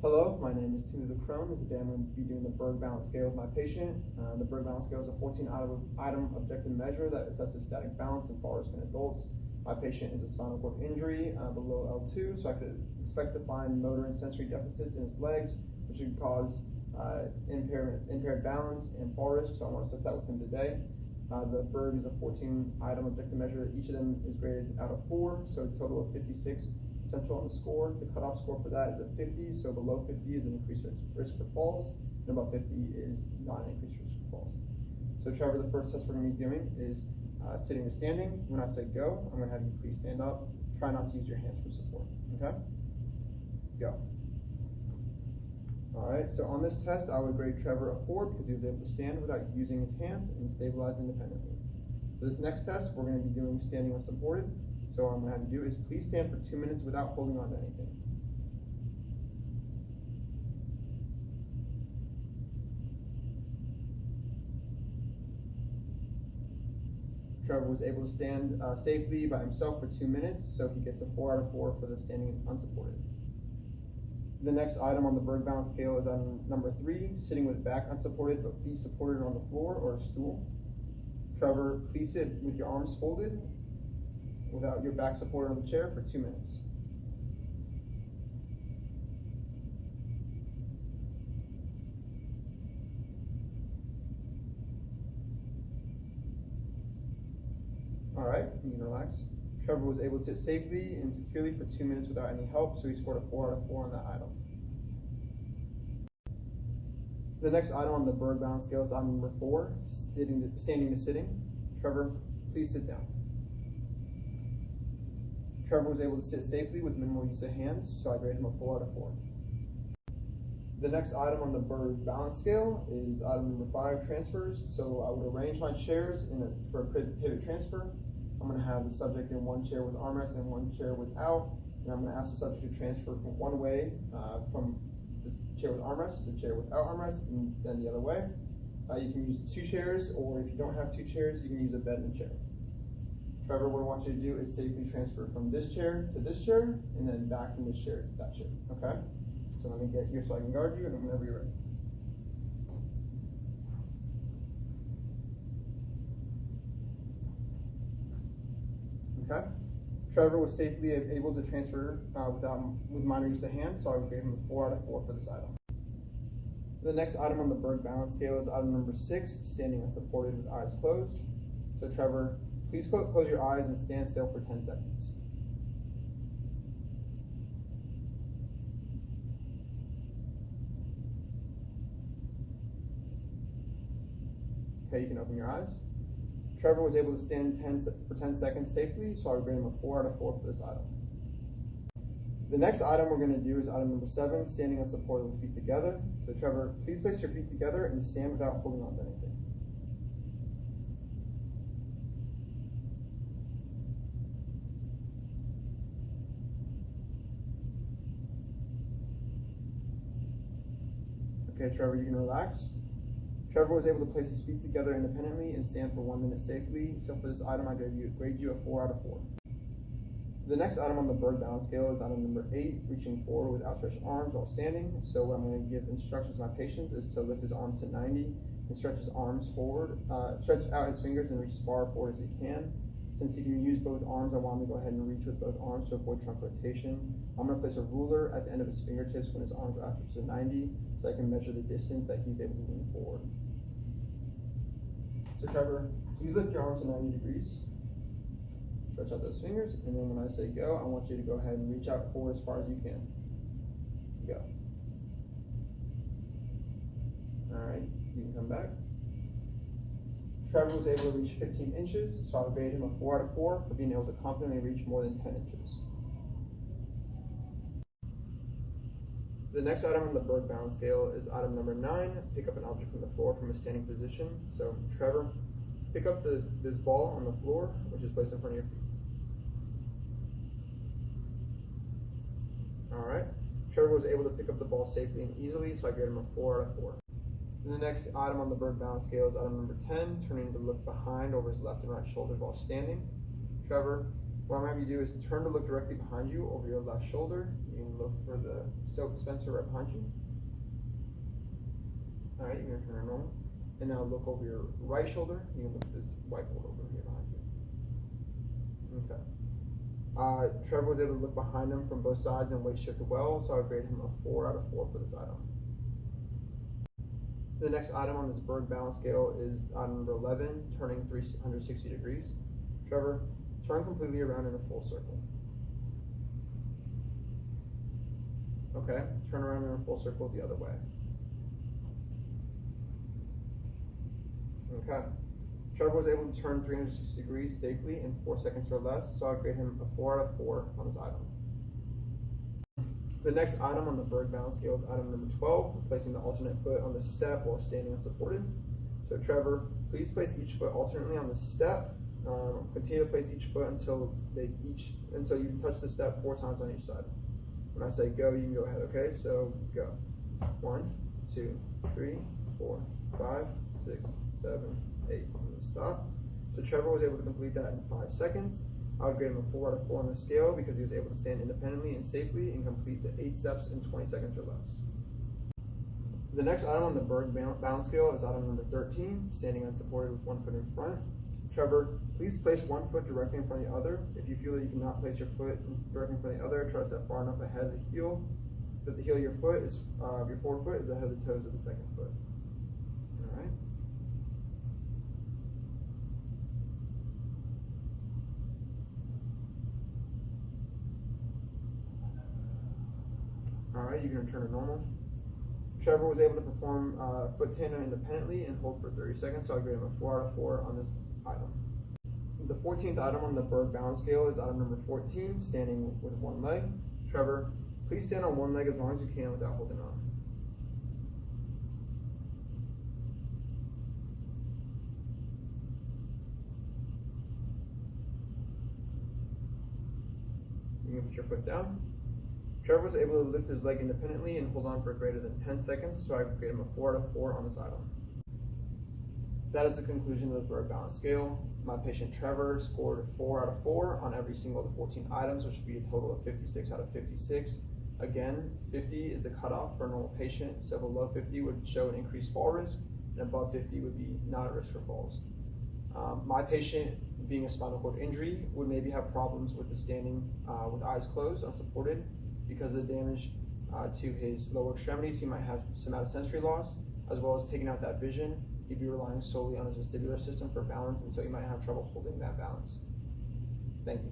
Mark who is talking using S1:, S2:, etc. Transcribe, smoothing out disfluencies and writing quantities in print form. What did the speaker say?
S1: Hello, my name is Timothy Crone. Today I'm going to be doing the Berg balance scale with my patient. The Berg balance scale is a 14-item objective measure that assesses static balance in fall risk in adults. My patient is a spinal cord injury below L2, so I could expect to find motor and sensory deficits in his legs, which could cause impaired balance and fall risk, so I want to assess that with him today. The Berg is a 14-item objective measure. Each of them is graded out of 4, so a total of 56 potential on the score. The cutoff score for that is a 50, so below 50 is an increased risk for falls, and above 50 is not an increased risk for falls. So Trevor, the first test we're going to be doing is sitting to standing. When I say go, I'm going to have you please stand up. Try not to use your hands for support, okay? Go. All right, so on this test, I would grade Trevor a 4 because he was able to stand without using his hands and stabilize independently. For this next test, we're going to be doing standing unsupported. So what I'm going to have you do is please stand for 2 minutes without holding on to anything. Trevor was able to stand safely by himself for 2 minutes, so he gets a 4 out of 4 for the standing unsupported. The next item on the Berg balance scale is item number 3, sitting with back unsupported but feet supported on the floor or a stool. Trevor, please sit with your arms folded without your back supported on the chair for 2 minutes. All right, you can relax. Trevor was able to sit safely and securely for 2 minutes without any help, so he scored a 4 out of 4 on that item. The next item on the Berg balance scale is item number 4, standing to sitting. Trevor, please sit down. Trevor was able to sit safely with minimal use of hands, so I grade him a 4 out of 4. The next item on the Berg balance scale is item number 5, transfers. So I would arrange my chairs for a pivot transfer. I'm going to have the subject in one chair with armrest and one chair without, and I'm going to ask the subject to transfer from one way, from the chair with armrest to the chair without armrest, and then the other way. You can use 2 chairs, or if you don't have 2 chairs, you can use a bed and a chair. Trevor, what I want you to do is safely transfer from this chair to this chair, and then back from this chair to that chair, okay? So let me get here so I can guard you, and whenever you're ready. Okay? Trevor was safely able to transfer with minor use of hands, so I would grade him a 4 out of 4 for this item. The next item on the Berg balance scale is item number 6, standing unsupported with eyes closed. So Trevor, please close your eyes and stand still for 10 seconds. Okay, you can open your eyes. Trevor was able to stand for 10 seconds safely, so I would grade him a 4 out of 4 for this item. The next item we're going to do is item number 7, standing unsupported with feet together. So Trevor, please place your feet together and stand without holding on to anything. Okay, Trevor, you can relax. Trevor was able to place his feet together independently and stand for 1 minute safely. So for this item, I grade you a 4 out of 4. The next item on the Berg balance scale is item number 8, reaching forward with outstretched arms while standing. So what I'm going to give instructions to my patients is to lift his arms to 90 and stretch his arms forward, stretch out his fingers and reach as far forward as he can. Since he can use both arms, I want him to go ahead and reach with both arms to avoid trunk rotation. I'm going to place a ruler at the end of his fingertips when his arms are outstretched to 90, so I can measure the distance that he's able to lean forward. So Trevor, please lift your arms to 90 degrees. Stretch out those fingers, and then when I say go, I want you to go ahead and reach out forward as far as you can. Go. All right, you can come back. Trevor was able to reach 15 inches, so I would grade him a 4 out of 4 for being able to confidently reach more than 10 inches. The next item on the Berg balance scale is item number 9, pick up an object from the floor from a standing position. So Trevor, pick up this ball on the floor, which is placed in front of your feet. All right, Trevor was able to pick up the ball safely and easily, so I grade him a 4 out of 4. And the next item on the Berg balance scale is item number 10, turning to look behind over his left and right shoulders while standing. Trevor, What I'm having you do is turn to look directly behind you over your left shoulder. You can look for the soap dispenser right behind you. All right, you're gonna turn it normal. And now look over your right shoulder. You can look at this whiteboard over here behind you. Okay. Trevor was able to look behind him from both sides and weight shifted well, so I would grade him a 4 out of 4 for this item. The next item on this Berg balance scale is item number 11, turning 360 degrees. Trevor, turn completely around in a full circle. Okay, turn around in a full circle the other way. Okay. Trevor was able to turn 360 degrees safely in 4 seconds or less, so I'd grade him a 4 out of 4 on this item. The next item on the Berg balance scale is item number 12, placing the alternate foot on the step while standing unsupported. So Trevor, please place each foot alternately on the step. Continue to place each foot until you touch the step 4 times on each side. When I say go, you can go ahead, okay? So go. 1, 2, 3, 4, 5, 6, 7, 8. Stop. So Trevor was able to complete that in 5 seconds. I would grade him a 4 out of 4 on the scale because he was able to stand independently and safely and complete the 8 steps in 20 seconds or less. The next item on the Berg balance scale is item number 13, standing unsupported with 1 foot in front. Trevor, please place 1 foot directly in front of the other. If you feel that you cannot place your foot directly in front of the other, try to step far enough ahead of the heel that the heel of your foot is your forward foot is ahead of the toes of the second foot. All right. Alright, you can return to normal. Trevor was able to perform foot tandem independently and hold for 30 seconds, so I grade him a 4 out of 4 on this item. The 14th item on the Berg balance scale is item number 14, standing with 1 leg. Trevor, please stand on 1 leg as long as you can without holding on. You can put your foot down. Trevor was able to lift his leg independently and hold on for greater than 10 seconds, so I grade him a 4 out of 4 on this item. That is the conclusion of the Berg balance scale. My patient Trevor scored a 4 out of 4 on every single of the 14 items, which would be a total of 56 out of 56. Again, 50 is the cutoff for a normal patient, so below 50 would show an increased fall risk, and above 50 would be not at risk for falls. My patient, being a spinal cord injury, would maybe have problems with the standing with eyes closed, unsupported. Because of the damage to his lower extremities, he might have somatosensory loss, as well as taking out that vision. He'd be relying solely on his vestibular system for balance, and so he might have trouble holding that balance. Thank you.